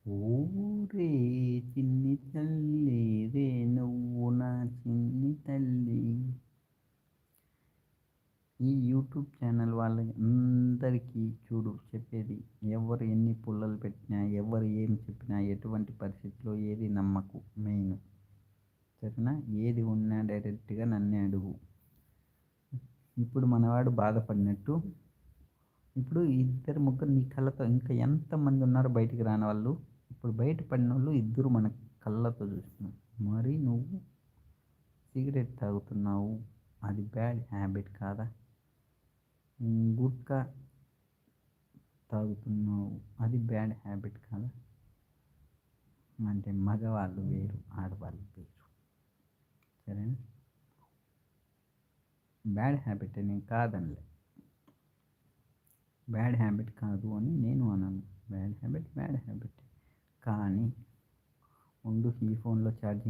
ఊరే చిన్ని తల్లి రే నువ్వు నా చిన్ని తల్లి. ఈ యూట్యూబ్ ఛానల్ వాళ్ళకి అందరికీ చూడు చెప్పేది, ఎవరు ఎన్ని పుల్లలు పెట్టినా, ఎవరు ఏం చెప్పినా, ఎటువంటి పరిస్థితిలో ఏది నమ్మకు. మెయిన్ సరేనా, ఏది ఉన్నా డైరెక్ట్గా నన్నే అడుగు. ఇప్పుడు మనవాడు బాధపడినట్టు ఇప్పుడు ఇద్దరు ముగ్గురు నీ కళ్ళతో ఇంకా ఎంతమంది ఉన్నారు బయటికి రాని వాళ్ళు. ఇప్పుడు బయట పడిన వాళ్ళు ఇద్దరు మన కళ్ళతో చూస్తున్నాం. మరి నువ్వు సిగరెట్ తాగుతున్నావు, అది బ్యాడ్ హ్యాబిట్ కాదా? గుట్కా తాగుతున్నావు, అది బ్యాడ్ హ్యాబిట్ కాదా? అంటే మగవాళ్ళు వేరు, ఆడవాళ్ళు వేరు. సరేనా, బ్యాడ్ హ్యాబిట్ నేను కాదనిలే, బ్యాడ్ హ్యాబిట్ కాదు అని నేను అనను. బ్యాడ్ హ్యాబిట్ కానీ ఉండు, ఈ ఫోన్లో ఛార్జింగ్